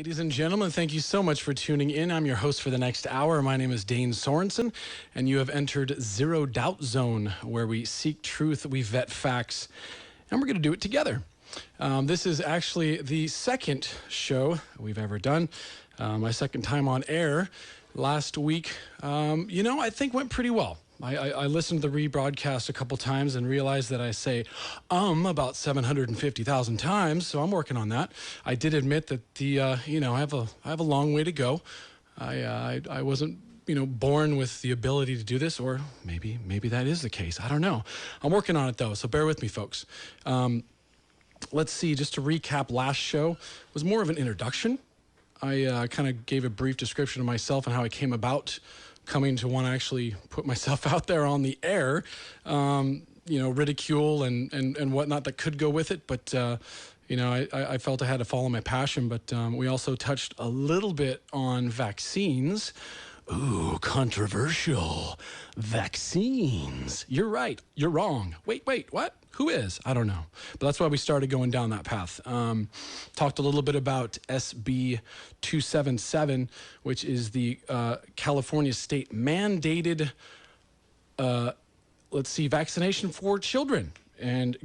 Ladies and gentlemen, thank you so much for tuning in. I'm your host for the next hour. My name is Dane Sorenson, and you have entered Zero Doubt Zone, where we seek truth, we vet facts, and we're going to do it together. This is actually the second show we've ever done, my second time on air. Last week, I think went pretty well. I listened to the rebroadcast a couple times and realized that I say about 750,000 times, so I'm working on that. I did admit that I have a long way to go. I wasn't born with the ability to do this, or maybe that is the case. I don't know. I'm working on it though, so bear with me, folks. Let's see. Just to recap, last show was more of an introduction. I kind of gave a brief description of myself and how I came about coming to want to actually put myself out there on the air, ridicule and whatnot that could go with it. But, I felt I had to follow my passion. But we also touched a little bit on vaccines. Ooh, controversial. Vaccines. You're right. You're wrong. Wait, what? Who is? I don't know. But that's why we started going down that path. Talked a little bit about SB 277, which is the California state mandated, vaccination for children. And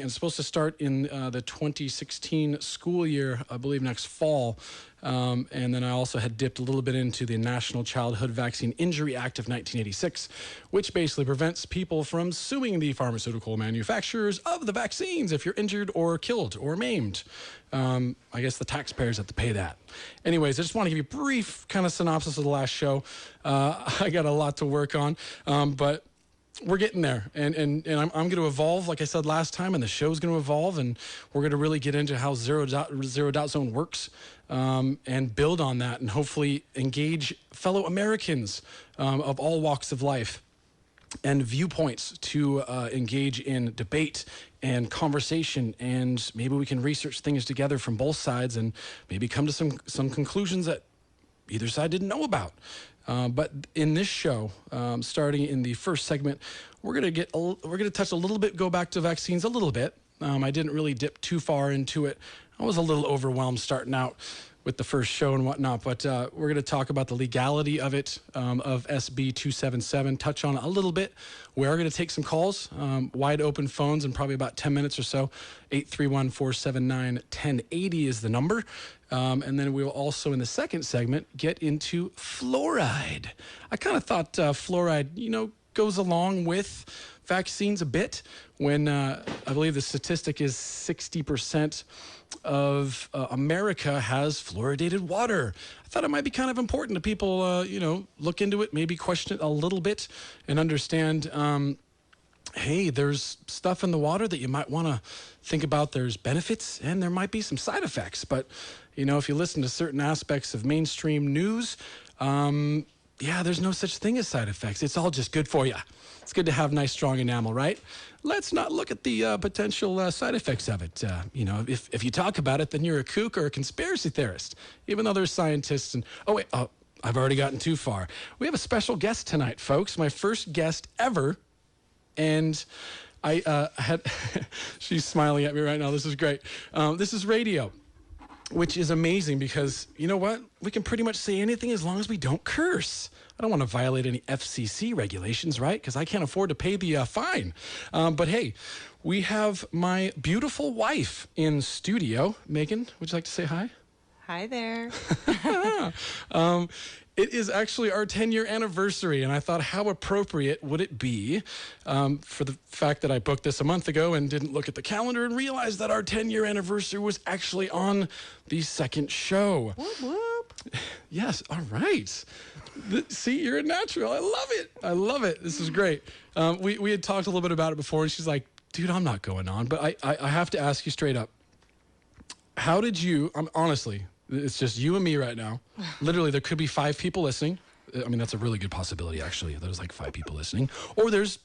supposed to start in the 2016 school year, I believe next fall. And then I also had dipped a little bit into the National Childhood Vaccine Injury Act of 1986, which basically prevents people from suing the pharmaceutical manufacturers of the vaccines if you're injured or killed or maimed. I guess the taxpayers have to pay that. Anyways, I just want to give you a brief kind of synopsis of the last show. I got a lot to work on, but we're getting there, and I'm going to evolve, like I said last time, and the show's going to evolve, and we're going to really get into how Zero Doubt Zone works, and build on that, and hopefully engage fellow Americans of all walks of life and viewpoints to engage in debate and conversation, and maybe we can research things together from both sides and maybe come to some conclusions that either side didn't know about. But in this show, starting in the first segment, we're going to touch a little bit, go back to vaccines a little bit. I didn't really dip too far into it. I was a little overwhelmed starting out with the first show and whatnot, but we're going to talk about the legality of it, of SB 277, touch on it a little bit. We are going to take some calls, wide open phones in probably about 10 minutes or so. 831-479-1080 is the number. And then we'll also, in the second segment, get into fluoride. I kind of thought fluoride, goes along with vaccines a bit when I believe the statistic is 60% of America has fluoridated water. I thought it might be kind of important to people, look into it, maybe question it a little bit and understand, hey, there's stuff in the water that you might want to think about. There's benefits and there might be some side effects. But, if you listen to certain aspects of mainstream news, there's no such thing as side effects. It's all just good for you. It's good to have nice, strong enamel, right? Let's not look at the potential side effects of it. If you talk about it, then you're a kook or a conspiracy theorist, even though there's scientists. And I've already gotten too far. We have a special guest tonight, folks. My first guest ever. And I had, she's smiling at me right now. This is great. This is radio, which is amazing because, you know what? We can pretty much say anything as long as we don't curse. I don't want to violate any FCC regulations, right? Because I can't afford to pay the fine. But hey, we have my beautiful wife in studio. Megan, would you like to say hi? Hi there. It is actually our 10-year anniversary, and I thought, how appropriate would it be for the fact that I booked this a month ago and didn't look at the calendar and realize that our 10-year anniversary was actually on the second show. Whoop, whoop. Yes, all right. See, you're a natural. I love it. This is great. We had talked a little bit about it before, and she's like, dude, I'm not going on. But I have to ask you straight up, how did you, honestly, it's just you and me right now. Literally, there could be 5 people listening. I mean, that's a really good possibility, actually. There's like 5 people listening. Or there's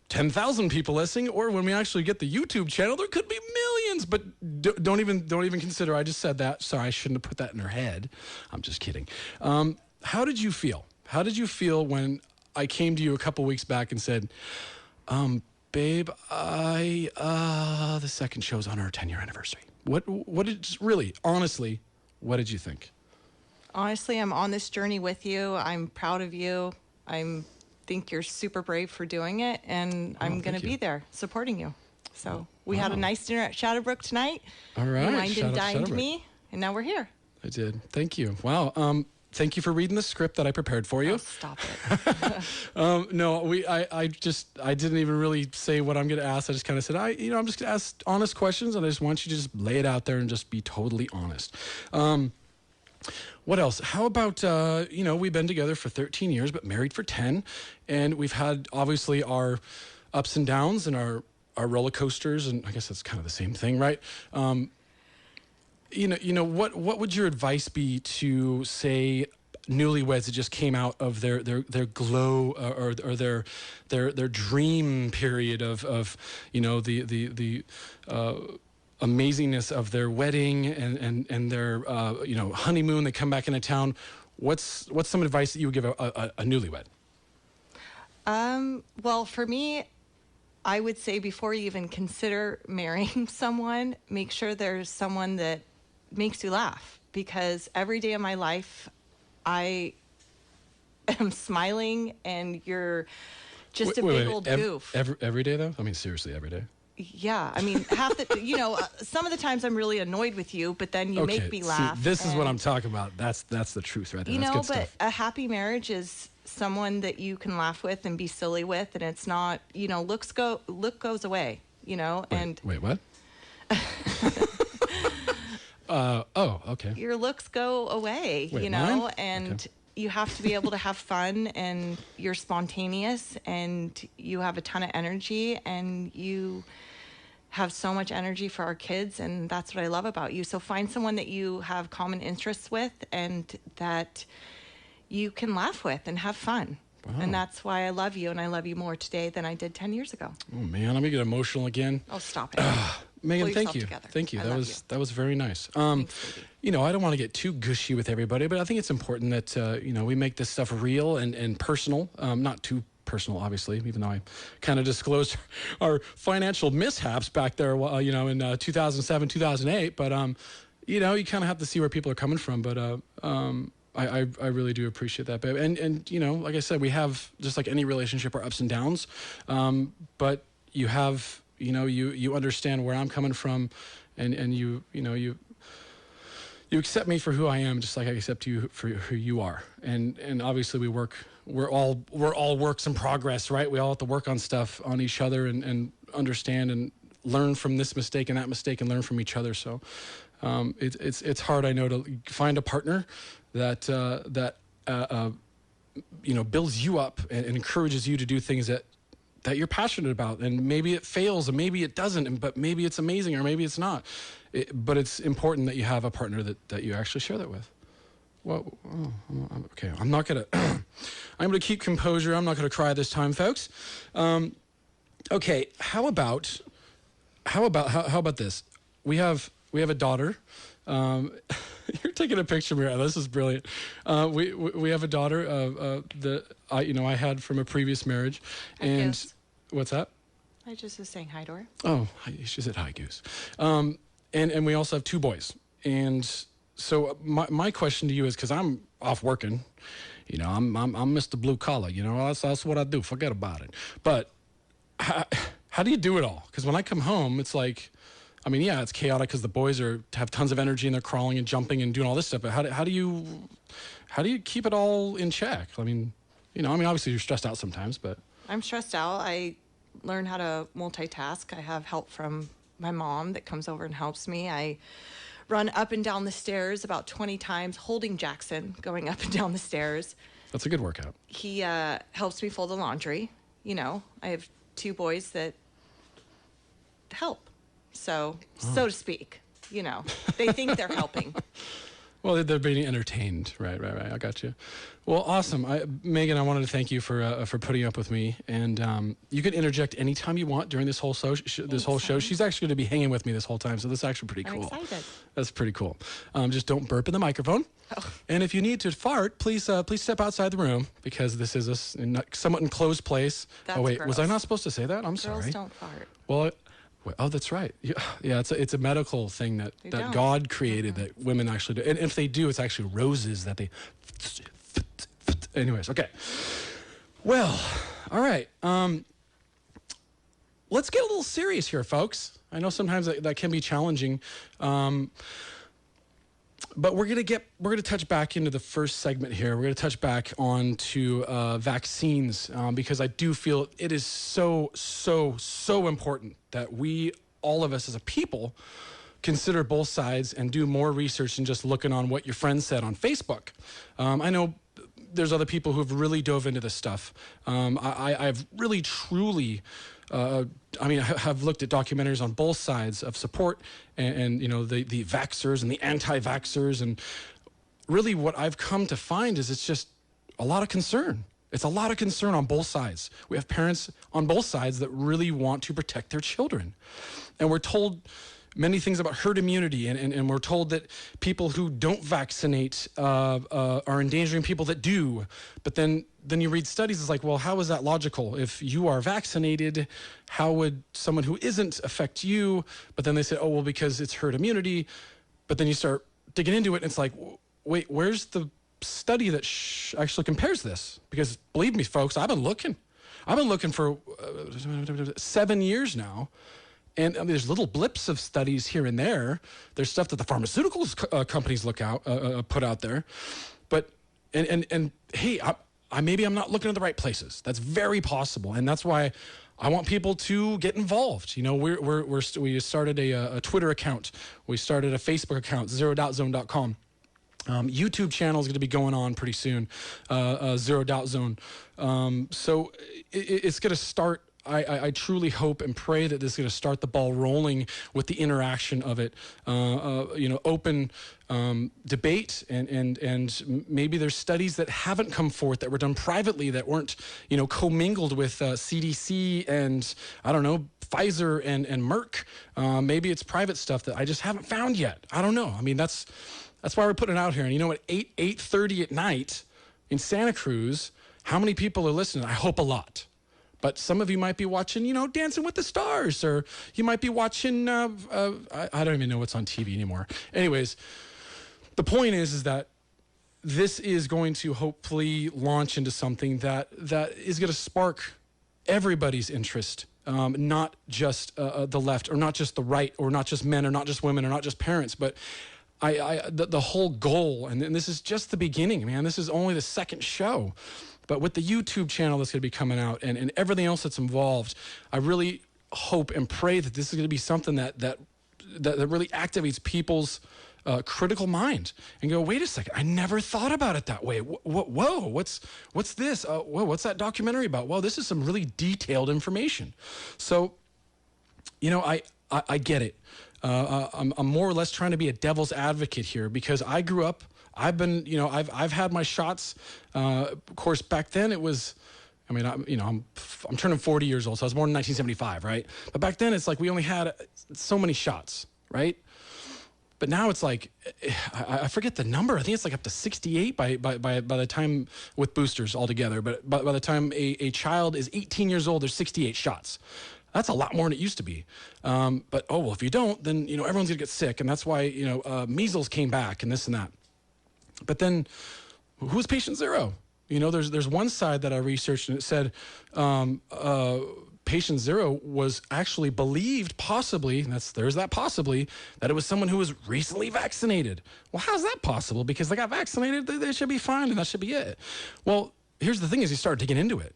10,000 people listening. Or when we actually get the YouTube channel, there could be millions. But don't even consider. I just said that. Sorry, I shouldn't have put that in her head. I'm just kidding. How did you feel? How did you feel when I came to you a couple weeks back and said, babe, the second show's on our 10-year anniversary? What did, really, honestly, What did you think? Honestly, I'm on this journey with you. I'm proud of you. I think you're super brave for doing it, and I'm going to be there supporting you. So we had a nice dinner at Shadowbrook tonight. All right. You wined and dined me, and now we're here. I did. Thank you. Wow. Thank you for reading the script that I prepared for you. Oh, stop it. No, I didn't even really say what I'm going to ask. I just kind of said, I'm just going to ask honest questions, and I just want you to just lay it out there and just be totally honest. What else? How about, we've been together for 13 years, but married for 10, and we've had obviously our ups and downs and our roller coasters, and I guess that's kind of the same thing, right? What would your advice be to, say, newlyweds that just came out of their glow or their dream period of the amazingness of their wedding and their honeymoon? They come back into town. What's some advice that you would give a newlywed? Well, for me, I would say before you even consider marrying someone, make sure there's someone that makes you laugh, because every day of my life I am smiling and you're just a big old goof. Every day, though? I mean, seriously, every day? Yeah. I mean, some of the times I'm really annoyed with you, but then you make me laugh. See, this is what I'm talking about. That's the truth right there. That's good stuff. A happy marriage is someone that you can laugh with and be silly with, and it's not, look goes away, and wait, what? Okay. Your looks go away, mine? And okay. You have to be able to have fun, and you're spontaneous, and you have a ton of energy, and you have so much energy for our kids, and that's what I love about you. So find someone that you have common interests with and that you can laugh with and have fun. Wow. And that's why I love you, and I love you more today than I did 10 years ago. Oh, man, let me get emotional again. Oh, stop it. Megan, thank you. Thank you. That was very nice. Thanks, I don't want to get too gushy with everybody, but I think it's important that we make this stuff real and personal, not too personal, obviously, even though I kind of disclosed our financial mishaps back there, in 2007, 2008. But you kind of have to see where people are coming from. But I really do appreciate that, babe. And like I said, we have, just like any relationship, our ups and downs. But you have, you understand where I'm coming from, and you accept me for who I am, just like I accept you for who you are. And obviously we're all works in progress, right? We all have to work on stuff on each other and understand and learn from this mistake and that mistake and learn from each other. So it's hard, I know, to find a partner that builds you up and encourages you to do things that you're passionate about. And maybe it fails and maybe it doesn't, but maybe it's amazing or maybe it's not. But it's important that you have a partner that you actually share that with. Well, okay, I'm not gonna I'm gonna keep composure. I'm not gonna cry this time, folks. Okay, how about this? We have a daughter. You're taking a picture of me. This is brilliant. We have a daughter that I had from a previous marriage. And Goose. What's that? I just was saying hi to her. Oh, she said hi, Goose. And we also have 2 boys. And so my question to you is, because I'm off working, I'm Mr. Blue Collar. That's what I do. Forget about it. But how do you do it all? Because when I come home, it's like, it's chaotic because the boys have tons of energy and they're crawling and jumping and doing all this stuff. But how do you keep it all in check? Obviously you're stressed out sometimes, but I'm stressed out. I learn how to multitask. I have help from my mom that comes over and helps me. I run up and down the stairs about 20 times, holding Jackson, going up and down the stairs. That's a good workout. He helps me fold the laundry. I have 2 boys that help. So to speak, they think they're helping. Well, they're being entertained. Right. I got you. Well, awesome. Megan, I wanted to thank you for putting up with me. And you can interject anytime you want during this whole show. She's actually going to be hanging with me this whole time. So this is actually pretty cool. I'm excited. That's pretty cool. Just don't burp in the microphone. Oh. And if you need to fart, please step outside the room, because this is a somewhat enclosed place. That's wait, gross. Was I not supposed to say that? I'm sorry. Girls don't fart. Well, Well, oh, that's right. Yeah, it's a medical thing that God created that women actually do. And if they do, it's actually roses that they... Anyways, okay. Well, all right. Let's get a little serious here, folks. I know sometimes that can be challenging. But we're gonna touch back into the first segment here. We're gonna touch back on to vaccines because I do feel it is so important that we, all of us as a people, consider both sides and do more research than just looking on what your friends said on Facebook. I know there's other people who've really dove into this stuff. I've really truly. I have looked at documentaries on both sides of support and you know, the vaxxers and the anti-vaxxers. And really what I've come to find is it's just a lot of concern. It's a lot of concern on both sides. We have parents on both sides that really want to protect their children. And we're told many things about herd immunity, and we're told that people who don't vaccinate are endangering people that do. But then you read studies, it's like, well, how is that logical? If you are vaccinated, how would someone who isn't affect you? But then they say, oh, well, because it's herd immunity. But then you start digging into it, and it's like, wait, where's the study that actually compares this? Because believe me, folks, I've been looking for 7 years now. And I mean, there's little blips of studies here and there. There's stuff that the pharmaceuticals companies put out there. But and hey, maybe I'm not looking at the right places. That's very possible, and that's why I want people to get involved. You know, we started a Twitter account. We started a Facebook account, zerodoubt.zone.com. YouTube channel is going to be going on pretty soon, Zero Doubt Zone. So it's going to start. I truly hope and pray that this is going to start the ball rolling with the interaction of it. You know, open debate and maybe there's studies that haven't come forth that were done privately that weren't, you know, commingled with CDC and I don't know, Pfizer and Merck. Maybe it's private stuff that I just haven't found yet. I don't know. I mean, that's why we're putting it out here. And you know, at 8:30 at night in Santa Cruz, how many people are listening? I hope a lot. But some of you might be watching, you know, Dancing with the Stars, or you might be watching, I don't even know what's on TV anymore. Anyways, the point is that this is going to hopefully launch into something that is going to spark everybody's interest, not just the left, or not just the right, or not just men, or not just women, or not just parents, but the whole goal, and this is just the beginning, man. This is only the second show. But with the YouTube channel that's going to be coming out and everything else that's involved, I really hope and pray that this is going to be something that really activates people's critical mind and go, wait a second, I never thought about it that way. Whoa, what's this? Whoa, what's that documentary about? Well, this is some really detailed information. So, you know, I get it. I'm more or less trying to be a devil's advocate here because I grew up. I've been, you know, I've had my shots. Of course, back then it was, I mean, I'm turning 40 years old, so I was born in 1975, right? But back then it's like we only had so many shots, right? But now it's like, I forget the number. I think it's like up to 68 by the time with boosters altogether. But by the time a child is 18 years old, there's 68 shots. That's a lot more than it used to be. But, oh, well, if you don't, then, you know, everyone's going to get sick. And that's why, you know, measles came back and this and that. But then who's patient zero? You know, there's one side that I researched and it said patient zero was actually believed possibly, and there's that possibly, that it was someone who was recently vaccinated. Well, how's that possible? Because they got vaccinated, they should be fine and that should be it. Well, here's the thing is you start digging into it.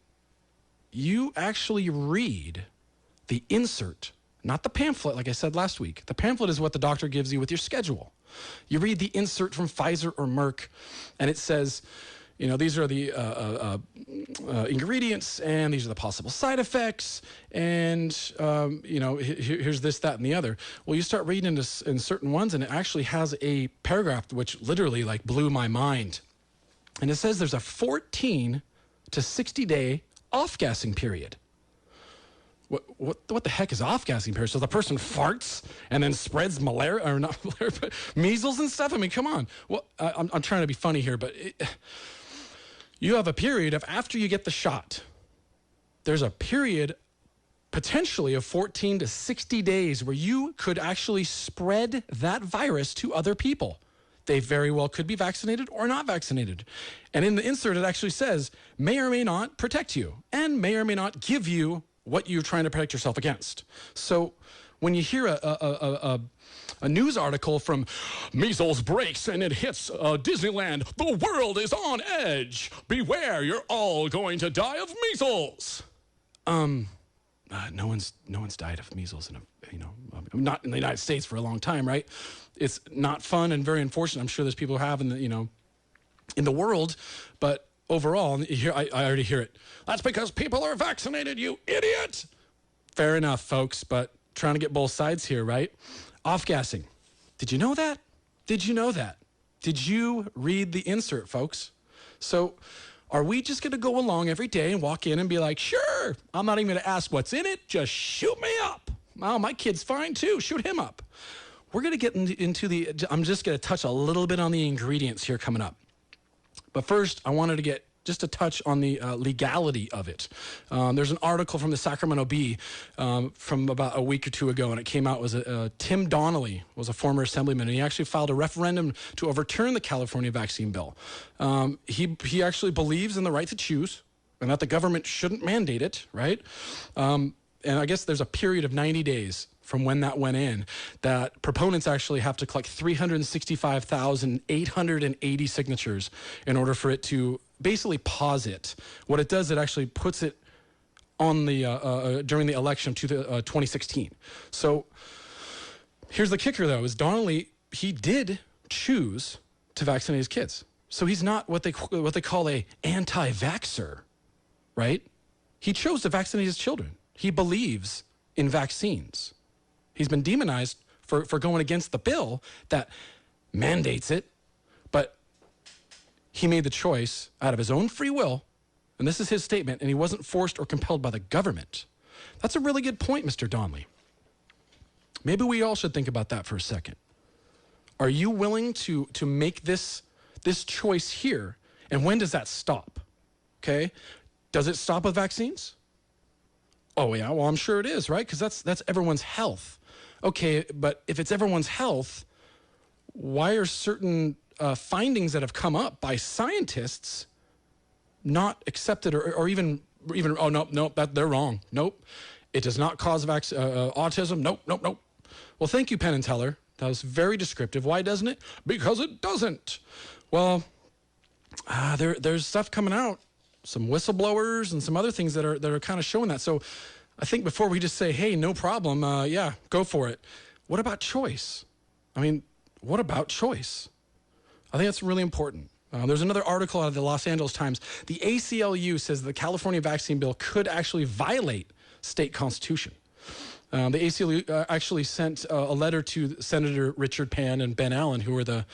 You actually read the insert, not the pamphlet like I said last week. The pamphlet is what the doctor gives you with your schedule. You read the insert from Pfizer or Merck, and it says, you know, these are the ingredients, and these are the possible side effects, and, you know, here's this, that, and the other. Well, you start reading in certain ones, and it actually has a paragraph which literally, like, blew my mind. And it says there's a 14 to 60-day off-gassing period. What the heck is off-gassing period? So the person farts and then spreads malaria, or not malaria, but measles and stuff? I mean, come on. Well, I'm trying to be funny here, but you have a period of after you get the shot, there's a period potentially of 14 to 60 days where you could actually spread that virus to other people. They very well could be vaccinated or not vaccinated. And in the insert, it actually says, may or may not protect you and may or may not give you what you're trying to protect yourself against. So when you hear a news article from measles breaks and it hits Disneyland, the world is on edge. Beware, you're all going to die of measles. No one's died of measles not in the United States for a long time, right? It's not fun and very unfortunate. I'm sure there's people who have in the world, but overall, I already hear it. That's because people are vaccinated, you idiot. Fair enough, folks, but trying to get both sides here, right? Off-gassing. Did you know that? Did you know that? Did you read the insert, folks? So are we just going to go along every day and walk in and be like, sure, I'm not even going to ask what's in it. Just shoot me up. Oh, my kid's fine too. Shoot him up. We're going to get into I'm just going to touch a little bit on the ingredients here coming up. But first, I wanted to get just a touch on the legality of it. There's an article from the Sacramento Bee from about a week or two ago, and it came out. Tim Donnelly was a former assemblyman, and he actually filed a referendum to overturn the California vaccine bill. He actually believes in the right to choose and that the government shouldn't mandate it, right? And I guess there's a period of 90 days from when that went in, that proponents actually have to collect 365,880 signatures in order for it to basically pause it. What it does, it actually puts it on the during the election to the 2016. So here's the kicker, though, is Donnelly, he did choose to vaccinate his kids. So he's not what they call a anti-vaxxer, right? He chose to vaccinate his children. He believes in vaccines. He's been demonized for going against the bill that mandates it, but he made the choice out of his own free will, and this is his statement, and he wasn't forced or compelled by the government. That's a really good point, Mr. Donnelly. Maybe we all should think about that for a second. Are you willing to make this choice here, and when does that stop? Okay? Does it stop with vaccines? Oh, yeah, well, I'm sure it is, right? Because that's everyone's health. Okay, but if it's everyone's health, why are certain findings that have come up by scientists not accepted or even oh, nope, they're wrong. Nope, it does not cause autism. Nope. Well, thank you, Penn and Teller. That was very descriptive. Why doesn't it? Because it doesn't. Well, there's stuff coming out, some whistleblowers and some other things that are kind of showing that. So I think before we just say, hey, no problem, yeah, go for it. What about choice? I mean, what about choice? I think that's really important. There's another article out of the Los Angeles Times. The ACLU says the California vaccine bill could actually violate state constitution. The ACLU actually sent a letter to Senator Richard Pan and Ben Allen, who were the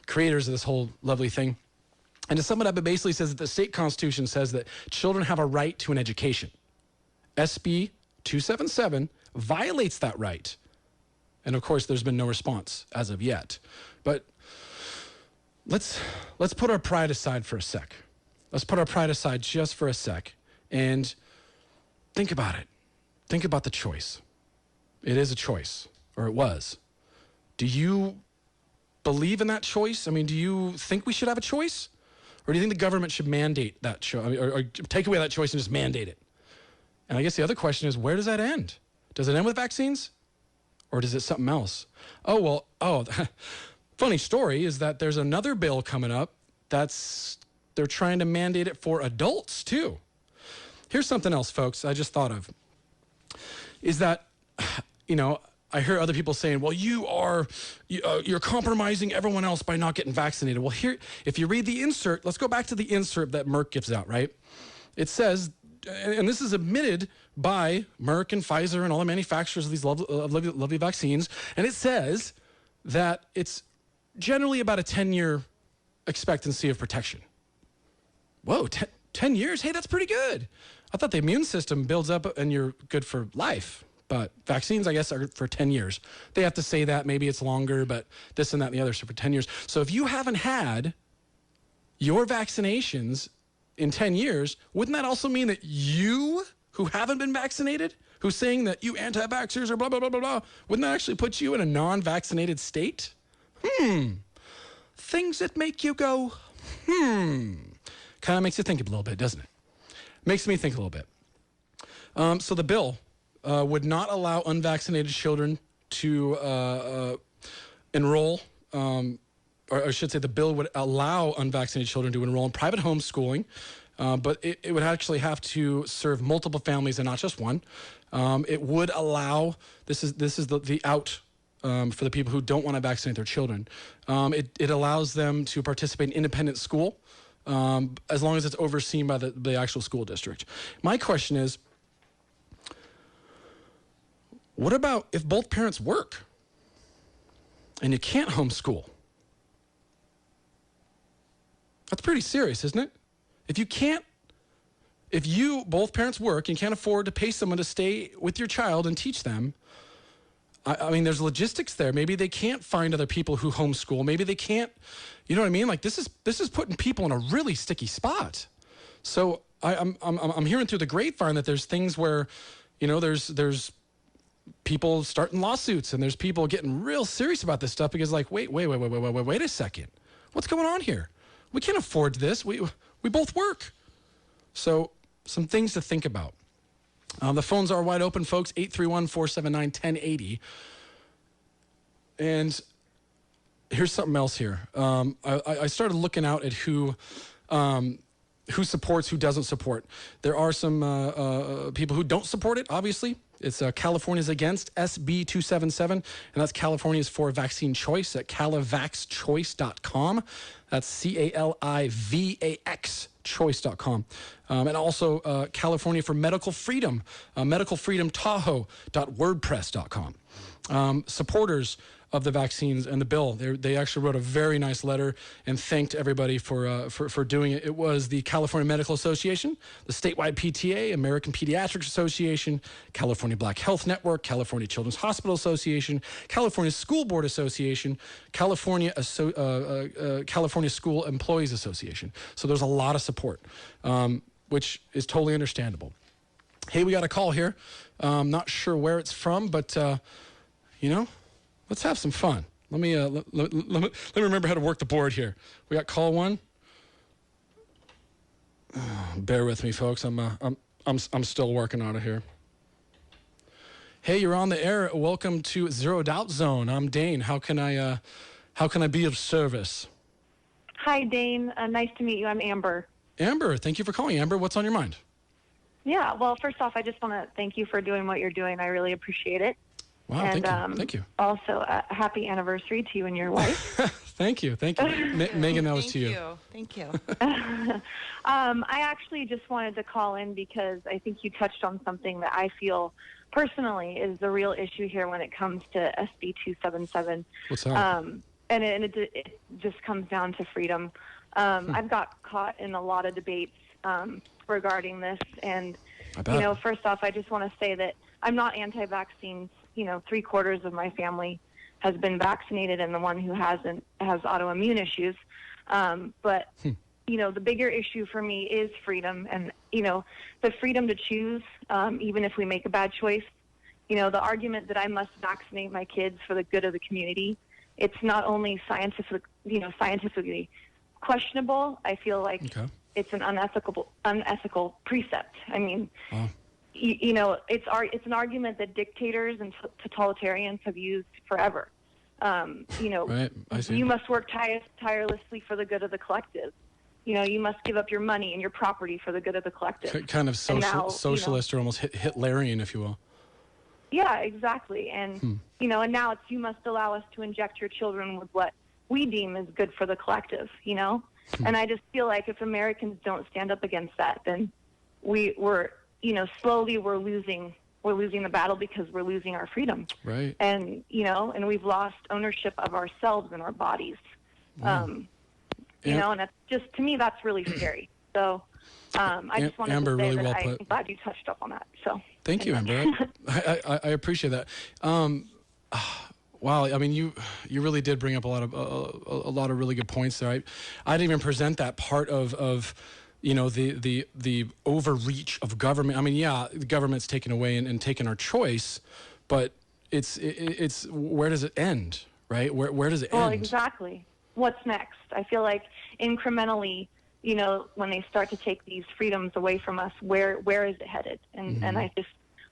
creators of this whole lovely thing. And to sum it up, it basically says that the state constitution says that children have a right to an education. SB 277 violates that right. And of course, there's been no response as of yet. But let's put our pride aside for a sec. Let's put our pride aside just for a sec and think about it. Think about the choice. It is a choice, or it was. Do you believe in that choice? I mean, do you think we should have a choice? Or do you think the government should mandate that choice, or take away that choice and just mandate it? And I guess the other question is, where does that end? Does it end with vaccines? Or does it something else? Funny story is that there's another bill coming up they're trying to mandate it for adults too. Here's something else, folks, I just thought of. Is that, I hear other people saying, well, you're compromising everyone else by not getting vaccinated. Well, here, if you read the insert, let's go back to the insert that Merck gives out, right? It says, and this is admitted by Merck and Pfizer and all the manufacturers of these lovely vaccines, and it says that it's generally about a 10-year expectancy of protection. Whoa, 10 years? Hey, that's pretty good. I thought the immune system builds up and you're good for life. But vaccines, I guess, are for 10 years. They have to say that. Maybe it's longer, but this and that and the other, so for 10 years. So if you haven't had your vaccinations in 10 years, wouldn't that also mean that you, who haven't been vaccinated, who's saying that you anti-vaxxers are blah, blah, blah, blah, blah, wouldn't that actually put you in a non-vaccinated state? Things that make you go, Kind of makes you think a little bit, doesn't it? Makes me think a little bit. So the bill would not allow unvaccinated children to enroll, or I should say the bill would allow unvaccinated children to enroll in private homeschooling, but it would actually have to serve multiple families and not just one. It would allow, this is the out for the people who don't want to vaccinate their children. It allows them to participate in independent school as long as it's overseen by the actual school district. My question is, what about if both parents work and you can't homeschool? That's pretty serious, isn't it? If both parents work and can't afford to pay someone to stay with your child and teach them, I mean, there's logistics there. Maybe they can't find other people who homeschool. Maybe they can't, you know what I mean? Like this is putting people in a really sticky spot. So I'm hearing through the grapevine that there's things where, there's people starting lawsuits and there's people getting real serious about this stuff because like, wait a second. What's going on here? We can't afford this. We both work. So some things to think about. The phones are wide open, folks, 831-479-1080. And here's something else here. I started looking out at who supports, who doesn't support. There are some people who don't support it, obviously. It's California's against SB 277, and that's California's for vaccine choice at calavaxchoice.com. That's CALIVAX choice.com. And also California for Medical Freedom, medicalfreedomtahoe.wordpress.com. Supporters of the vaccines and the bill, they actually wrote a very nice letter and thanked everybody for doing it. It was the California Medical Association, the statewide PTA, American Pediatrics Association, California Black Health Network, California Children's Hospital Association, California School Board Association, California School Employees Association. So there's a lot of support, which is totally understandable. Hey, we got a call here. I'm not sure where it's from, but let's have some fun. Let me remember how to work the board here. We got call one. Bear with me, folks. I'm still working on it here. Hey, you're on the air. Welcome to Zero Doubt Zone. I'm Dane. How can I be of service? Hi, Dane. Nice to meet you. I'm Amber. Amber, thank you for calling. Amber, what's on your mind? Yeah. Well, first off, I just want to thank you for doing what you're doing. I really appreciate it. Wow, and, thank you. Also, happy anniversary to you and your wife. Thank you. Megan, that was to you. Thank you. I actually just wanted to call in because I think you touched on something that I feel personally is the real issue here when it comes to SB 277. What's that? And it just comes down to freedom. I've got caught in a lot of debates regarding this. And, first off, I just want to say that I'm not anti-vaccines. 3/4 of my family has been vaccinated, and the one who hasn't has autoimmune issues. But the bigger issue for me is freedom, and the freedom to choose, even if we make a bad choice. The argument that I must vaccinate my kids for the good of the community, it's not only scientifically questionable. I feel like it's an unethical precept. I mean. It's an argument that dictators and totalitarians have used forever. Right. I see. You must work tirelessly for the good of the collective. You must give up your money and your property for the good of the collective. Kind of socialist or almost Hitlerian, if you will. Yeah, exactly. And, and now it's you must allow us to inject your children with what we deem is good for the collective, And I just feel like if Americans don't stand up against that, then we're slowly we're losing the battle because we're losing our freedom. Right. And, and we've lost ownership of ourselves and our bodies. Wow. And that's just, to me, that's really scary. So I just wanted Amber, to say really that well I'm put. glad you touched up on that. So Thank you, Amber. I appreciate that. Wow, I mean, you really did bring up a lot of really good points there. I didn't even present that part of the overreach of government. I mean, yeah, the government's taken away and taken our choice, but it's where does it end, right? Where does it end? Well, exactly. What's next? I feel like incrementally, when they start to take these freedoms away from us, where is it headed? And and I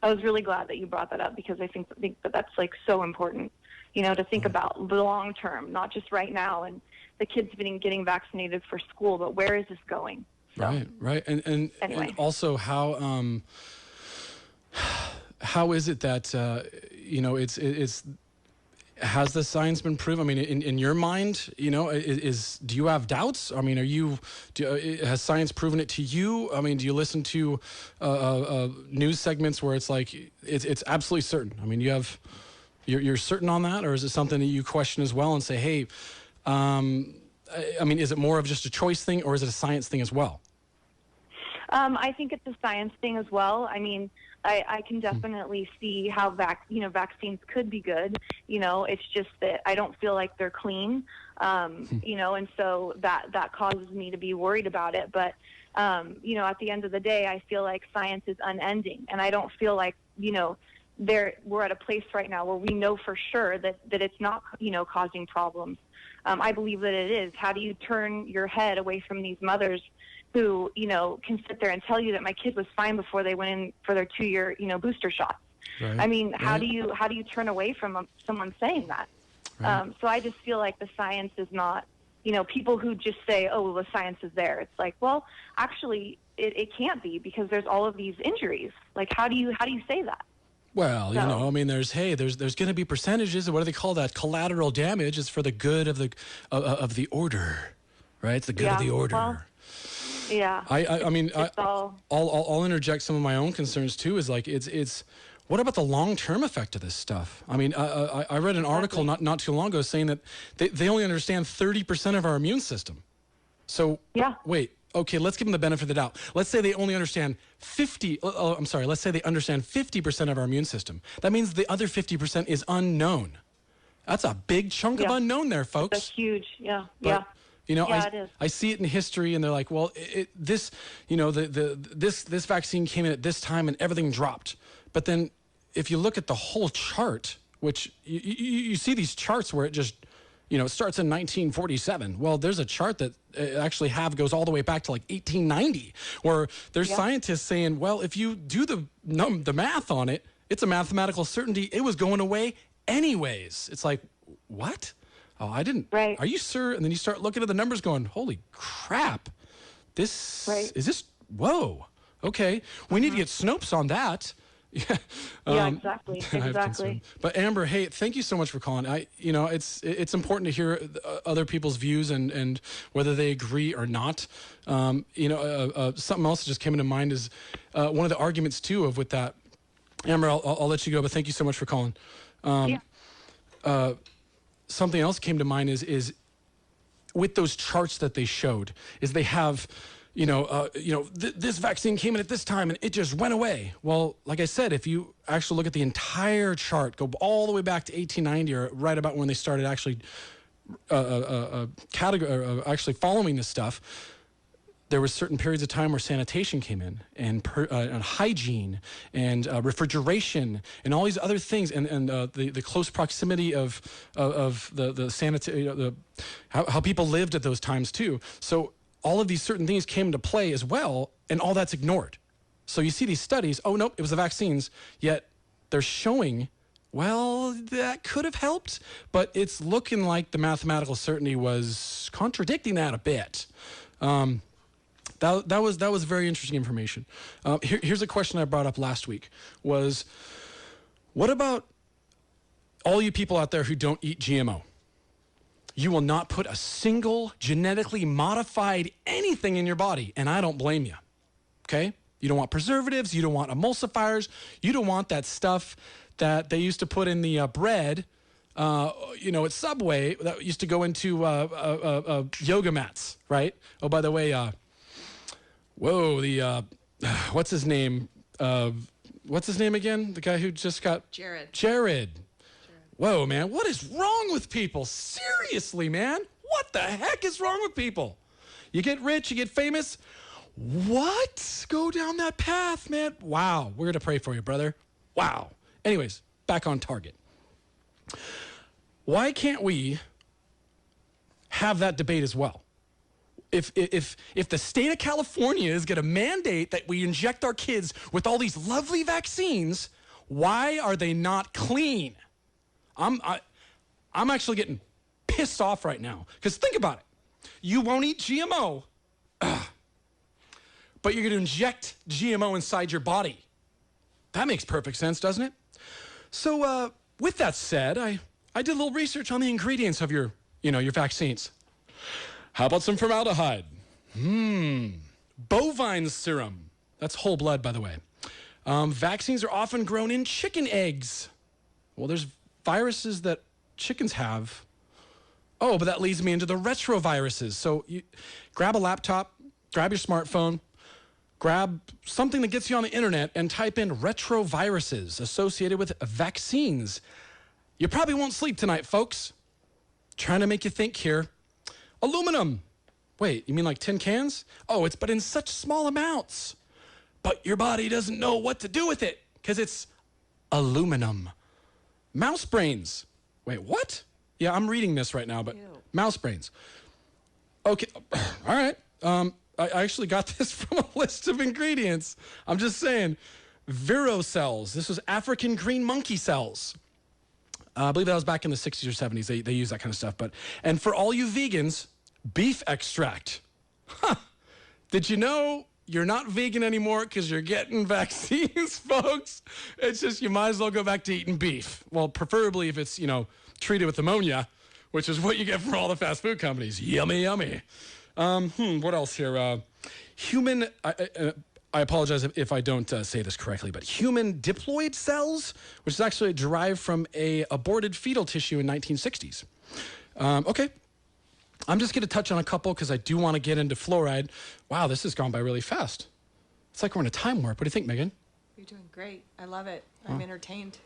was really glad that you brought that up, because I think that that's like so important, to think about the long term, not just right now and the kids getting vaccinated for school, but where is this going? So, right. And anyway. And also how is it that it's has the science been proven? I mean, in your mind, do you have doubts? I mean, has science proven it to you? I mean, do you listen to news segments where it's like it's absolutely certain? I mean, you're certain on that, or is it something that you question as well and say, hey, I mean, is it more of just a choice thing, or is it a science thing as well? I think it's a science thing as well. I mean, I can definitely see how vaccines could be good. It's just that I don't feel like they're clean. And so that causes me to be worried about it. But at the end of the day, I feel like science is unending, and I don't feel like we're at a place right now where we know for sure that it's not causing problems. I believe that it is. How do you turn your head away from these mothers who, can sit there and tell you that my kid was fine before they went in for their 2-year, booster shots? Right. I mean, how do you turn away from someone saying that? Right. So I just feel like the science is not, people who just say, oh, well, the science is there. It's like, well, actually, it can't be, because there's all of these injuries. Like, how do you say that? Well, I mean, there's going to be percentages. What do they call that? Collateral damage is for the good of the order, right? It's the good of the order. Well, yeah. I mean, I'll interject some of my own concerns too. Is like it's what about the long-term effect of this stuff? I mean, I read an article not too long ago saying that they only understand 30% of our immune system. So wait. Okay, let's give them the benefit of the doubt. Let's say they only understand let's say they understand 50% of our immune system. That means the other 50% is unknown. That's a big chunk of unknown there, folks. That's huge, But, it is. I see it in history, and they're like, well, this vaccine came in at this time and everything dropped. But then if you look at the whole chart, which you see these charts where it just, it starts in 1947. Well, there's a chart that actually goes all the way back to like 1890, where there's scientists saying, well, if you do the math on it, it's a mathematical certainty it was going away anyways. It's like, what? Oh, I didn't. Right. Are you sure? And then you start looking at the numbers going, holy crap. Is this, whoa. Okay. We need to get Snopes on that. Yeah, exactly. But Amber, hey, thank you so much for calling. It's important to hear other people's views and whether they agree or not. Something else that just came into mind is one of the arguments too with that. Amber, I'll let you go, but thank you so much for calling. Something else came to mind is with those charts that they showed is they have. This vaccine came in at this time and it just went away. Well, like I said, if you actually look at the entire chart, go all the way back to 1890 or right about when they started actually actually following this stuff, there were certain periods of time where sanitation came in and hygiene and refrigeration and all these other things and the close proximity of the sanitary, how people lived at those times too. So all of these certain things came into play as well, and all that's ignored. So you see these studies, oh, nope, it was the vaccines, yet they're showing, well, that could have helped, but it's looking like the mathematical certainty was contradicting that a bit. That was very interesting information. Here's a question I brought up last week was, what about all you people out there who don't eat GMO? You will not put a single genetically modified anything in your body, and I don't blame you, okay? You don't want preservatives. You don't want emulsifiers. You don't want that stuff that they used to put in the bread, at Subway that used to go into yoga mats, right? Oh, by the way, what's his name? What's his name again? The guy who just got... Jared. Whoa, man, what is wrong with people? Seriously, man, what the heck is wrong with people? You get rich, you get famous. What? Go down that path, man. Wow. We're going to pray for you, brother. Wow. Anyways, back on target. Why can't we have that debate as well? If the state of California is going to mandate that we inject our kids with all these lovely vaccines, why are they not clean? I'm actually getting pissed off right now, because think about it. You won't eat GMO, but you're going to inject GMO inside your body. That makes perfect sense, doesn't it? So with that said, I did a little research on the ingredients of your vaccines. How about some formaldehyde? Bovine serum. That's whole blood, by the way. Vaccines are often grown in chicken eggs. Well, there's viruses that chickens have. Oh, but that leads me into the retroviruses. So you grab a laptop, grab your smartphone, grab something that gets you on the internet and type in retroviruses associated with vaccines. You probably won't sleep tonight, folks. Trying to make you think here. Aluminum. Wait, you mean like tin cans? Oh, but in such small amounts. But your body doesn't know what to do with it because it's aluminum. Mouse brains. Wait, what? Yeah, I'm reading this right now, but mouse brains. Okay, all right. I actually got this from a list of ingredients. I'm just saying. Vero cells. This was African green monkey cells. I believe that was back in the 60s or 70s. They use that kind of stuff. And for all you vegans, beef extract. Huh. Did you know you're not vegan anymore because you're getting vaccines, folks? It's just you might as well go back to eating beef. Well, preferably if it's, treated with ammonia, which is what you get from all the fast food companies. Yummy, yummy. What else here? Human... I apologize if I don't say this correctly, but human diploid cells, which is actually derived from a aborted fetal tissue in 1960s. Okay. I'm just going to touch on a couple because I do want to get into fluoride. Wow, this has gone by really fast. It's like we're in a time warp. What do you think, Megan? You're doing great. I love it. I'm entertained.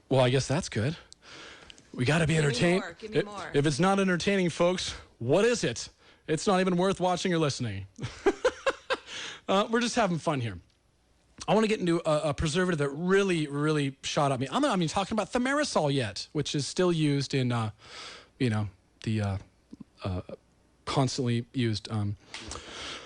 Well, I guess that's good. We got to be entertained. Give me more. If it's not entertaining, folks, what is it? It's not even worth watching or listening. We're just having fun here. I want to get into a preservative that really, really shot at me. I'm not even talking about thimerosal yet, which is still used in, the constantly used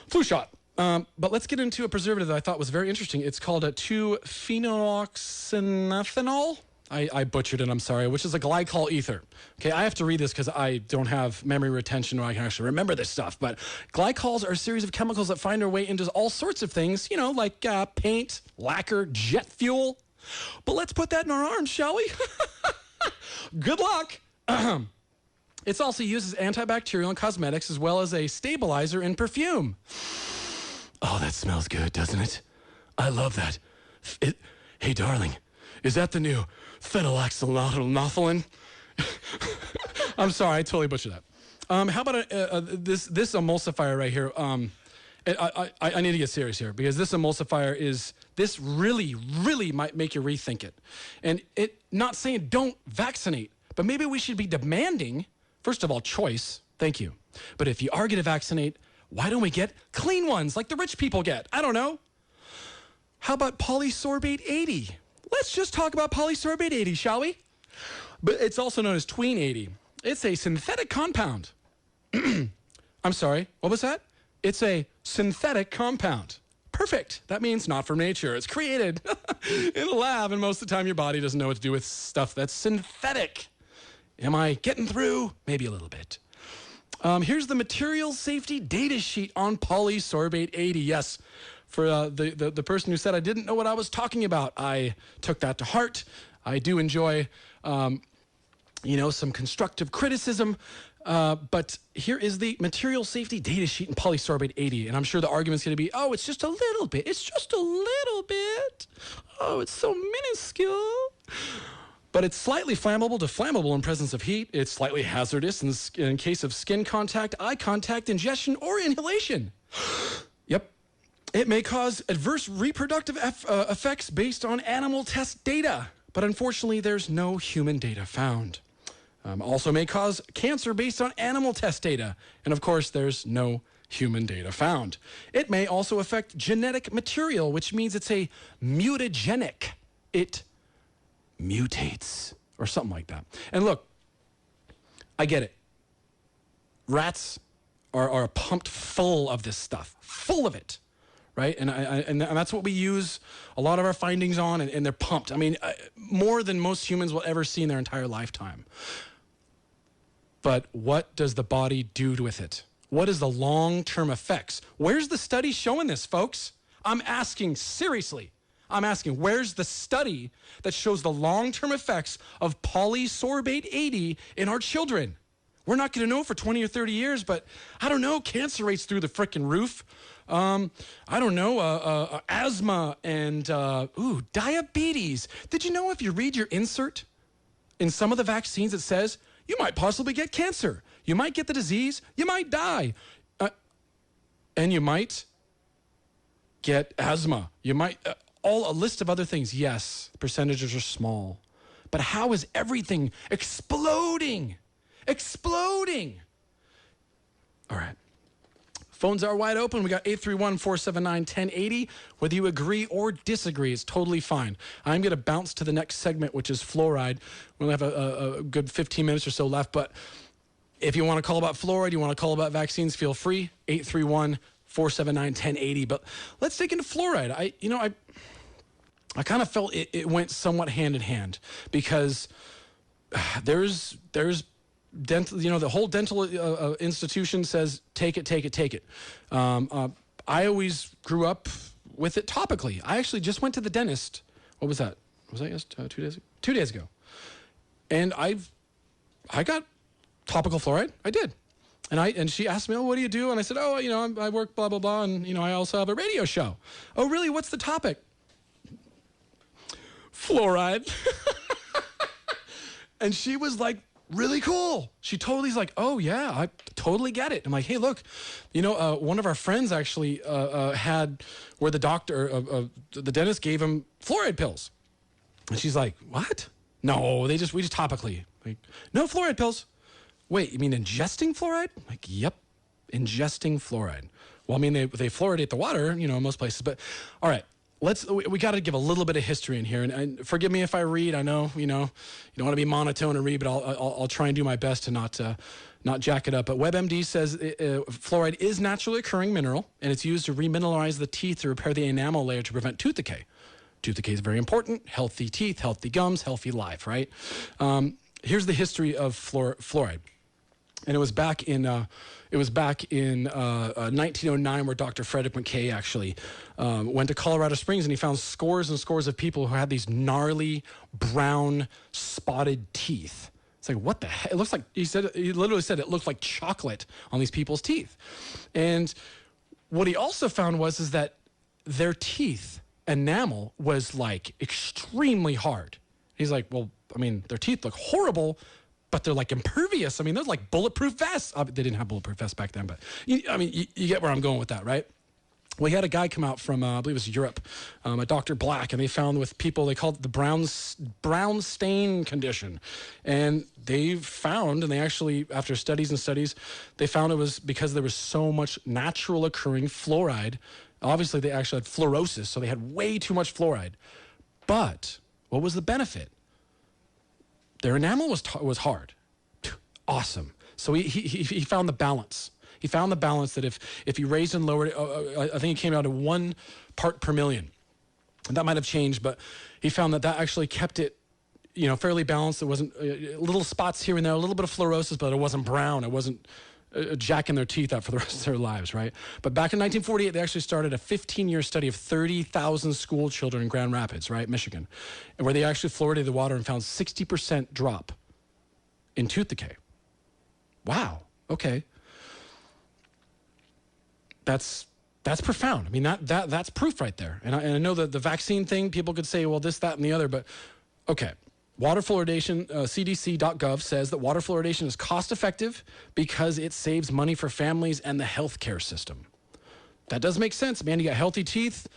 flu shot. But let's get into a preservative that I thought was very interesting. It's called a 2-phenylhexanethanol. I butchered it, I'm sorry, which is a glycol ether. Okay, I have to read this because I don't have memory retention or I can actually remember this stuff. But glycols are a series of chemicals that find their way into all sorts of things, like paint, lacquer, jet fuel. But let's put that in our arms, shall we? Good luck. It's also used as antibacterial in cosmetics as well as a stabilizer in perfume. Oh, that smells good, doesn't it? I love that. Hey, darling, is that the new phenylaxylnotholin? I'm sorry, I totally butchered that. How about this emulsifier right here? I need to get serious here because this emulsifier this really, really might make you rethink it. And not saying don't vaccinate, but maybe we should be demanding, first of all, choice. Thank you. But if you are going to vaccinate, why don't we get clean ones like the rich people get? I don't know. How about polysorbate 80? Let's just talk about polysorbate 80, shall we? But it's also known as tween 80. It's a synthetic compound. I'm sorry, what was that? It's a synthetic compound. Perfect. That means not from nature. It's created in a lab, and most of the time your body doesn't know what to do with stuff that's synthetic. Am I getting through? Maybe a little bit. Here's the material safety data sheet on polysorbate 80. Yes, for the person who said I didn't know what I was talking about, I took that to heart. I do enjoy, some constructive criticism. But here is the material safety data sheet in polysorbate 80. And I'm sure the argument's going to be, oh, it's just a little bit. It's just a little bit. Oh, it's so minuscule. But it's slightly flammable to flammable in presence of heat. It's slightly hazardous in case of skin contact, eye contact, ingestion, or inhalation. Yep. It may cause adverse reproductive effects based on animal test data. But unfortunately, there's no human data found. Also may cause cancer based on animal test data. And of course, there's no human data found. It may also affect genetic material, which means it's a mutagenic. It mutates or something like that. And look, I get it. Rats are pumped full of this stuff, full of it, right? And that's what we use a lot of our findings on, and they're pumped. I mean, more than most humans will ever see in their entire lifetime. But what does the body do with it? What is the long-term effects? Where's the study showing this, folks? I'm asking, seriously. I'm asking, where's the study that shows the long-term effects of polysorbate 80 in our children? We're not going to know for 20 or 30 years, but I don't know, cancer rates through the frickin' roof. I don't know, asthma and, diabetes. Did you know if you read your insert in some of the vaccines, it says you might possibly get cancer. You might get the disease. You might die. And you might get asthma. You might, a list of other things. Yes, percentages are small. But how is everything exploding? Exploding. All right. Phones are wide open. We got 831-479-1080. Whether you agree or disagree, it's totally fine. I'm going to bounce to the next segment, which is fluoride. We only have a good 15 minutes or so left, but if you want to call about fluoride, you want to call about vaccines, feel free. 831-479-1080. But let's take into fluoride. I kind of felt it went somewhat hand in hand because there's dental, the whole dental institution says, take it. I always grew up with it topically. I actually just went to the dentist. What was that? Was that just 2 days ago? 2 days ago. And I got topical fluoride. I did. And she asked me, what do you do? And I said, I work blah, blah, blah. And, I also have a radio show. Oh, really? What's the topic? Fluoride. And she was like, really cool. She totally is like, oh yeah, I totally get it. I'm like, hey, look, one of our friends actually had where the doctor, the dentist gave him fluoride pills. And she's like, what? No, we just topically. Like, no fluoride pills. Wait, you mean ingesting fluoride? I'm like, yep, ingesting fluoride. Well, I mean, they fluoridate the water, in most places. But all right. We got to give a little bit of history in here, and forgive me if I read. I know, you don't want to be monotone and read, but I'll try and do my best to not jack it up. But WebMD says fluoride is naturally occurring mineral, and it's used to remineralize the teeth to repair the enamel layer to prevent tooth decay. Tooth decay is very important. Healthy teeth, healthy gums, healthy life, right? Here's the history of fluoride. And it was back in 1909 where Dr. Frederick McKay actually went to Colorado Springs, and he found scores and scores of people who had these gnarly brown spotted teeth. It's like, what the heck? It looks like, he literally said it looked like chocolate on these people's teeth. And what he also found is that their teeth enamel was like extremely hard. He's like, well, I mean, their teeth look horrible, but they're like impervious. I mean, they're like bulletproof vests. They didn't have bulletproof vests back then, but you get where I'm going with that, right? Well, he had a guy come out from, I believe it was Europe, a Dr. Black, and they found with people, they called it the brown stain condition. And they found, and they actually, after studies and studies, they found it was because there was so much natural occurring fluoride. Obviously, they actually had fluorosis, so they had way too much fluoride. But what was the benefit? Their enamel was hard. Awesome. So he found the balance. He found the balance that if you raised and lowered it, I think it came out to 1 part per million. And that might have changed, but he found that actually kept it, fairly balanced. It wasn't little spots here and there, a little bit of fluorosis, but it wasn't brown. It wasn't jacking their teeth out for the rest of their lives, right? But back in 1948, they actually started a 15-year study of 30,000 school children in Grand Rapids, right, Michigan, and where they actually fluoridated the water and found 60% drop in tooth decay. Wow. Okay. That's profound. I mean, that's proof right there. And I know that the vaccine thing, people could say, well, this, that, and the other, but okay. Water fluoridation, CDC.gov says that water fluoridation is cost-effective because it saves money for families and the healthcare system. That does make sense, man. You got healthy teeth.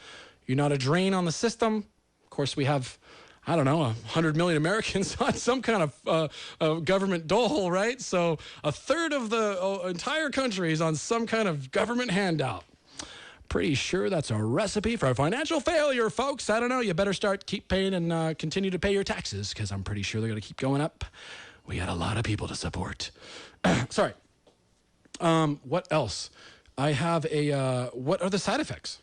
You're not a drain on the system. Of course, we have I don't know, 100 million Americans on some kind of government dole, right? So a third of the entire country is on some kind of government handout. Pretty sure that's a recipe for financial failure, folks. I don't know. You better keep paying and continue to pay your taxes, because I'm pretty sure they're going to keep going up. We got a lot of people to support. Sorry. What else? I have what are the side effects?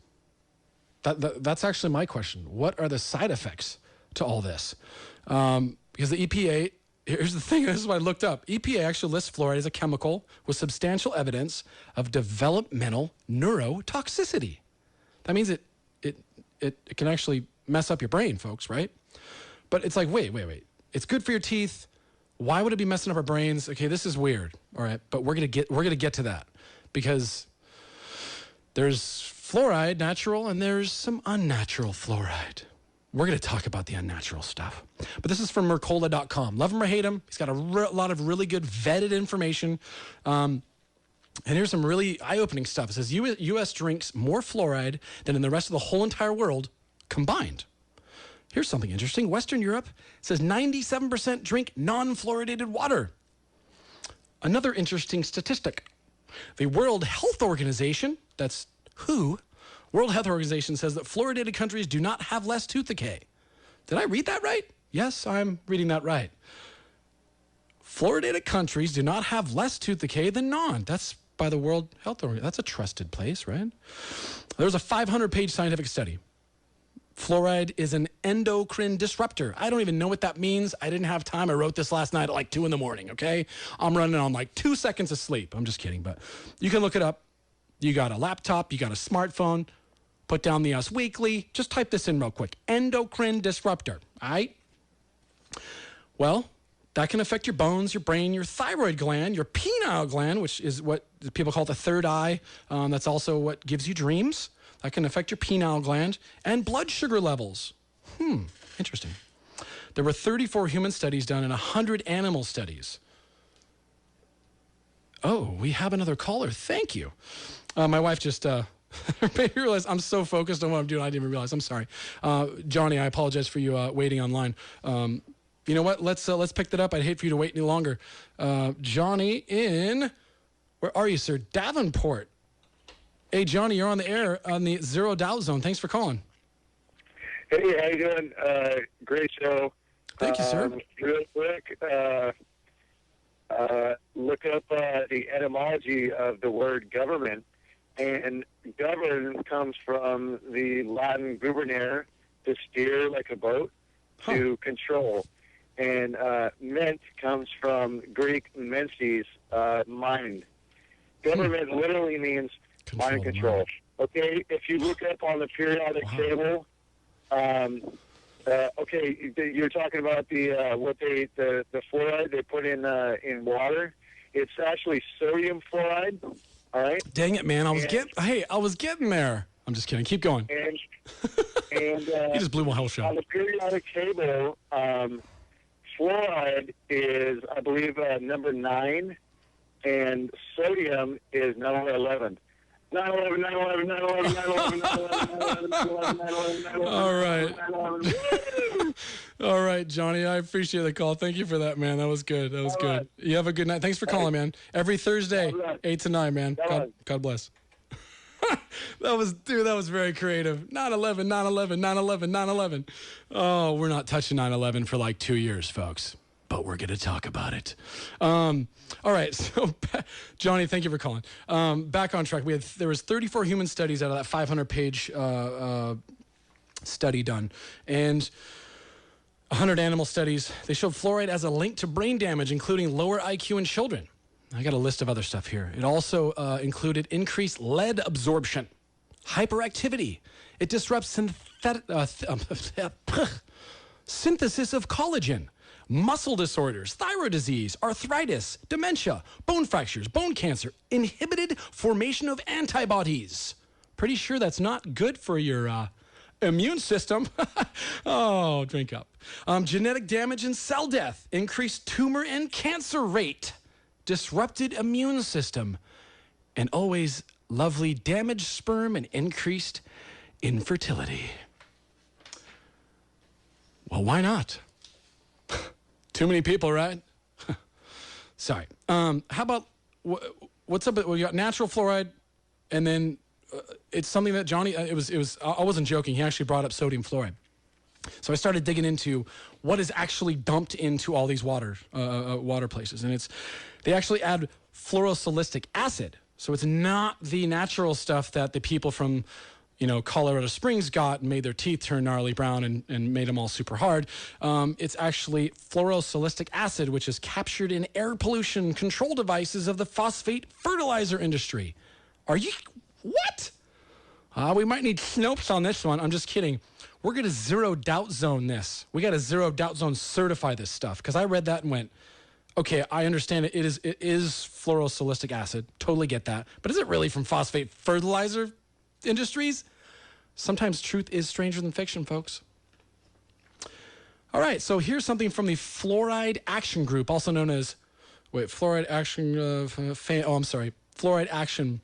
That's actually my question. What are the side effects to all this? Because the EPA, here's the thing, this is what I looked up. EPA actually lists fluoride as a chemical with substantial evidence of developmental neurotoxicity. That means it can actually mess up your brain, folks, right? But it's like, wait. It's good for your teeth. Why would it be messing up our brains? Okay, this is weird. All right, but we're gonna get to that, because there's fluoride, natural, and there's some unnatural fluoride. We're going to talk about the unnatural stuff. But this is from Mercola.com. Love him or hate him. He's got a lot of really good vetted information. And here's some really eye-opening stuff. It says U.S. drinks more fluoride than in the rest of the whole entire world combined. Here's something interesting. Western Europe says 97% drink non-fluoridated water. Another interesting statistic. The World Health Organization, that's WHO, World Health Organization says that fluoridated countries do not have less tooth decay. Did I read that right? Yes, I'm reading that right. Fluoridated countries do not have less tooth decay than non. That's by the World Health Organization. That's a trusted place, right? There's a 500-page scientific study. Fluoride is an endocrine disruptor. I don't even know what that means. I didn't have time. I wrote this last night at like 2 a.m, okay? I'm running on like 2 seconds of sleep. I'm just kidding, but you can look it up. You got a laptop, you got a smartphone, put down the Us Weekly. Just type this in real quick. Endocrine disruptor, all right? Well, that can affect your bones, your brain, your thyroid gland, your pineal gland, which is what people call the third eye. That's also what gives you dreams. That can affect your pineal gland, and blood sugar levels. Interesting. There were 34 human studies done and 100 animal studies. Oh, we have another caller. Thank you. My wife just made me realize I'm so focused on what I'm doing, I didn't even realize. I'm sorry. Johnny, I apologize for you waiting online. You know what? Let's pick that up. I'd hate for you to wait any longer. Johnny in, where are you, sir? Davenport. Hey, Johnny, you're on the air on the Zero Doubt Zone. Thanks for calling. Hey, how you doing? Great show. Thank you, sir. Real quick, look up the etymology of the word government, and govern comes from the Latin gubernare, to steer like a boat, to control, and ment comes from Greek menses, mind. Government literally means mind control. Okay, if you look up on the periodic table, okay, you're talking about the fluoride they put in water. It's actually sodium fluoride. All right. Dang it, man! I was getting there. I'm just kidding. Keep going. And you just blew my whole show. On the periodic table, fluoride is, I believe, number 9, and sodium is number 11. 9/11, 9/11, 9/11, 9/11, 9/11, 9/11, 9/11. All right. All right, Johnny. I appreciate the call. Thank you for that, man. That was good. That was good. You have a good night. Thanks for calling, man. Every Thursday, 8 to 9, man. God bless. That was very creative. 9/11, 9/11, 9/11, 9/11. Oh, we're not touching 9/11 for like 2 years, folks. But we're going to talk about it. All right, so Johnny, thank you for calling. Back on track. There was 34 human studies out of that 500-page study done, and 100 animal studies. They showed fluoride as a link to brain damage, including lower IQ in children. I got a list of other stuff here. It also included increased lead absorption, hyperactivity. It disrupts synthesis of collagen, muscle disorders, thyroid disease, arthritis, dementia, bone fractures, bone cancer, inhibited formation of antibodies. Pretty sure that's not good for your immune system. Oh, drink up. Genetic damage and cell death, increased tumor and cancer rate, disrupted immune system, and always lovely damaged sperm and increased infertility. Well, why not? Too many people, right? Sorry. How about, what's up? We got natural fluoride, and then it's something that Johnny, I wasn't joking. He actually brought up sodium fluoride. So I started digging into what is actually dumped into all these water places. And they actually add fluoroacetic acid. So it's not the natural stuff that the people from, Colorado Springs got and made their teeth turn gnarly brown and made them all super hard. It's actually fluoroacetic acid, which is captured in air pollution control devices of the phosphate fertilizer industry. What? We might need Snopes on this one. I'm just kidding. We're going to zero doubt zone this. We got to zero doubt zone certify this stuff, because I read that and went, okay, I understand it. It is fluoroacetic acid. Totally get that. But is it really from phosphate fertilizer industries? Sometimes truth is stranger than fiction, folks. All right, so here's something from the Fluoride Action Group, also known as, Fluoride Action, Fluoride Action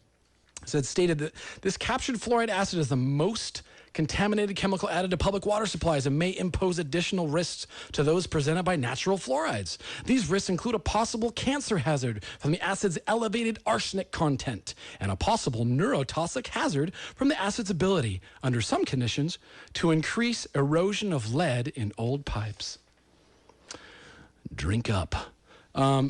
stated that this captured fluoride acid is the most contaminated chemical added to public water supplies and may impose additional risks to those presented by natural fluorides. These risks include a possible cancer hazard from the acid's elevated arsenic content and a possible neurotoxic hazard from the acid's ability, under some conditions, to increase erosion of lead in old pipes. Drink up.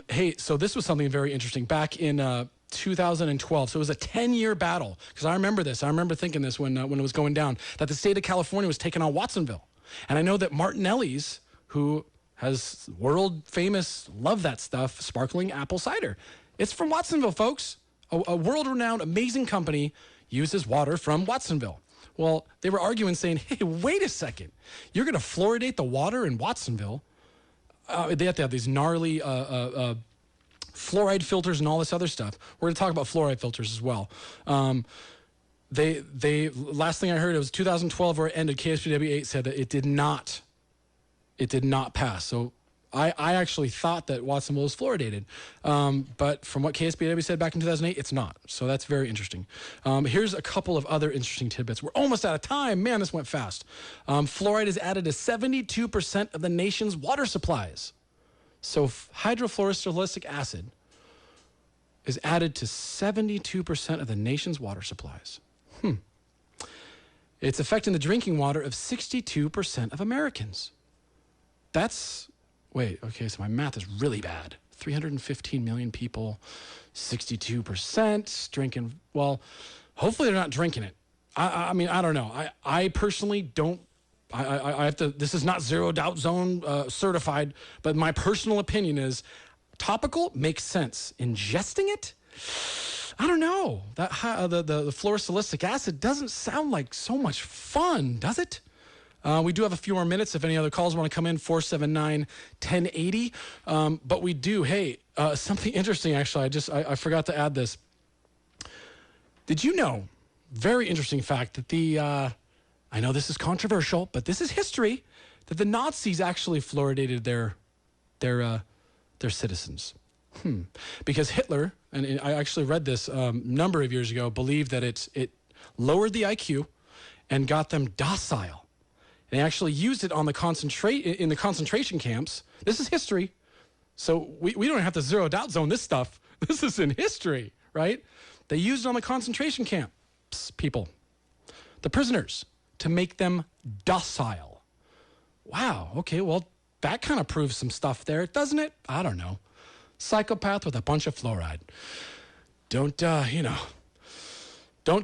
Hey, so this was something very interesting. Back in 2012. So it was a 10-year battle, because I remember this. I remember thinking this when it was going down, that the state of California was taking on Watsonville. And I know that Martinelli's, who has world famous, love that stuff, sparkling apple cider. It's from Watsonville, folks. A world-renowned, amazing company uses water from Watsonville. Well, they were arguing, saying, hey, wait a second. You're going to fluoridate the water in Watsonville? They have to have these gnarly fluoride filters and all this other stuff. We're going to talk about fluoride filters as well. They last thing I heard, it was 2012 where it ended. KSPW 8 said that it did not pass. So I actually thought that Watsonville was fluoridated. But from what KSPW said back in 2008, it's not. So that's very interesting. Here's a couple of other interesting tidbits. We're almost out of time. Man, this went fast. Fluoride is added to 72% of the nation's water supplies. So hydrofluorosilicic acid is added to 72% of the nation's water supplies. It's affecting the drinking water of 62% of Americans. So my math is really bad. 315 million people, 62% drinking. Well, hopefully they're not drinking it. I mean, I don't know. I personally don't. I have to, this is not zero doubt zone certified, but my personal opinion is topical makes sense. Ingesting it, I don't know. That the fluorosilicic acid doesn't sound like so much fun, does it? We do have a few more minutes. If any other calls want to come in, 479-1080. But we do. Hey, something interesting, actually. I forgot to add this. Did you know, very interesting fact, that I know this is controversial, but this is history, that the Nazis actually fluoridated their citizens. Because Hitler, and I actually read this a number of years ago, believed that it lowered the IQ and got them docile. And they actually used it on in the concentration camps. This is history. So we don't have to zero doubt zone this stuff. This is in history, right? They used it on the concentration camps, people, the prisoners, to make them docile. Wow. Okay. Well, that kind of proves some stuff there, doesn't it? I don't know. Psychopath with a bunch of fluoride. Don't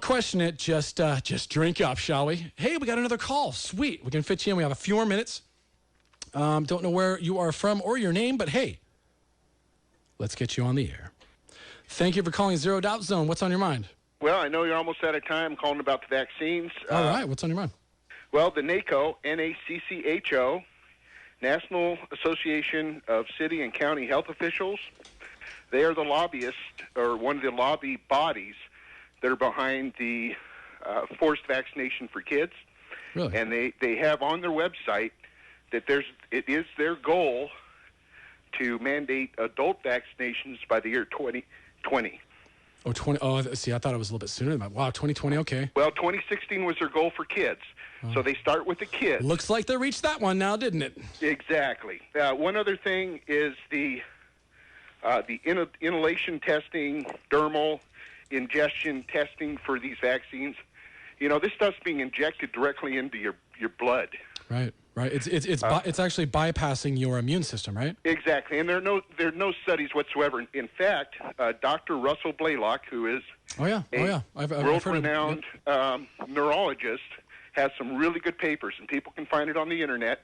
question it. Just drink up, shall we? Hey, we got another call. Sweet. We can fit you in. We have a few more minutes. Don't know where you are from or your name, but hey, let's get you on the air. Thank you for calling Zero Doubt Zone. What's on your mind? Well, I know you're almost out of time. I'm calling about the vaccines. All right. What's on your mind? Well, the NACCHO, N-A-C-C-H-O, National Association of City and County Health Officials, they are the lobbyists, or one of the lobby bodies that are behind the forced vaccination for kids. Really? And they have on their website that it is their goal to mandate adult vaccinations by the year 2020. Oh, 20. Oh, see, I thought it was a little bit sooner than that. Wow, 2020, okay. Well, 2016 was their goal for kids. So they start with the kids. Looks like they reached that one now, didn't it? Exactly. One other thing is the inhalation testing, dermal ingestion testing for these vaccines. You know, this stuff's being injected directly into your blood. Right. It's actually bypassing your immune system, right? Exactly, and there are no studies whatsoever. In fact, Dr. Russell Blaylock, who is a world-renowned neurologist, has some really good papers, and people can find it on the internet.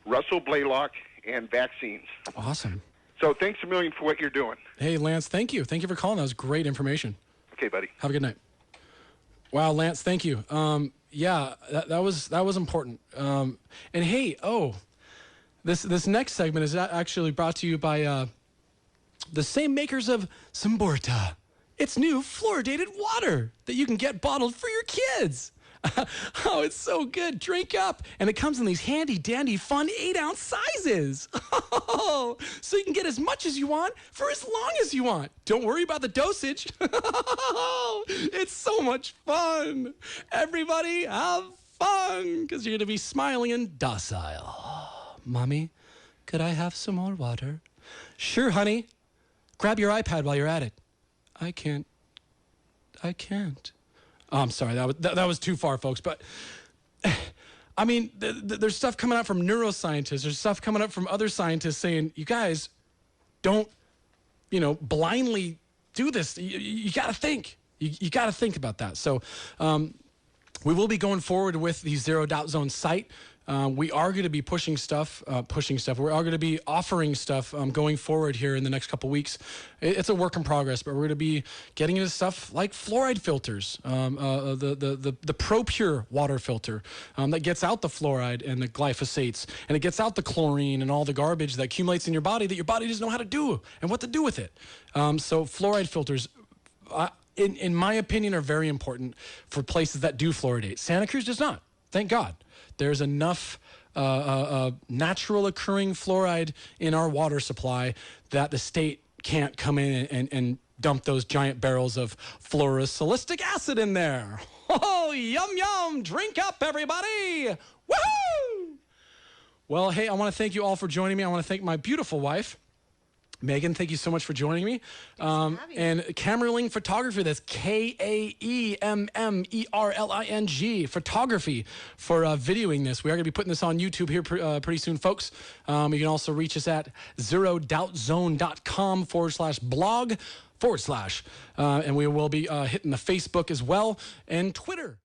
Russell Blaylock and vaccines. Awesome. So thanks a million for what you're doing. Hey, Lance, thank you. Thank you for calling. That was great information. Okay, buddy. Have a good night. Wow, Lance, thank you. Yeah, that was important. And hey, this next segment is actually brought to you by the same makers of Cymborta. It's new fluoridated water that you can get bottled for your kids. Oh, it's so good. Drink up. And it comes in these handy dandy fun 8-ounce sizes. Oh, so you can get as much as you want for as long as you want. Don't worry about the dosage. It's so much fun. Everybody have fun because you're going to be smiling and docile. Mommy, could I have some more water? Sure, honey. Grab your iPad while you're at it. I can't. Oh, I'm sorry, that was too far, folks. But, I mean, there's stuff coming out from neuroscientists. There's stuff coming up from other scientists saying, you guys don't, blindly do this. You got to think. You got to think about that. So we will be going forward with the Zero Doubt Zone site. We are going to be pushing stuff. We are going to be offering stuff going forward here in the next couple weeks. It's a work in progress, but we're going to be getting into stuff like fluoride filters, the ProPure water filter that gets out the fluoride and the glyphosates, and it gets out the chlorine and all the garbage that accumulates in your body that your body doesn't know how to do and what to do with it. So fluoride filters, in my opinion, are very important for places that do fluoridate. Santa Cruz does not. Thank God. There's enough natural occurring fluoride in our water supply that the state can't come in and dump those giant barrels of fluoroacetic acid in there. Oh, yum, yum. Drink up, everybody. Woohoo! Well, hey, I want to thank you all for joining me. I want to thank my beautiful wife, Megan, thank you so much for joining me. And Camerling Photography, that's Kaemmerling Photography for videoing this. We are going to be putting this on YouTube here pretty soon, folks. You can also reach us at zerodoughtzone.com/blog/. And we will be hitting the Facebook as well and Twitter.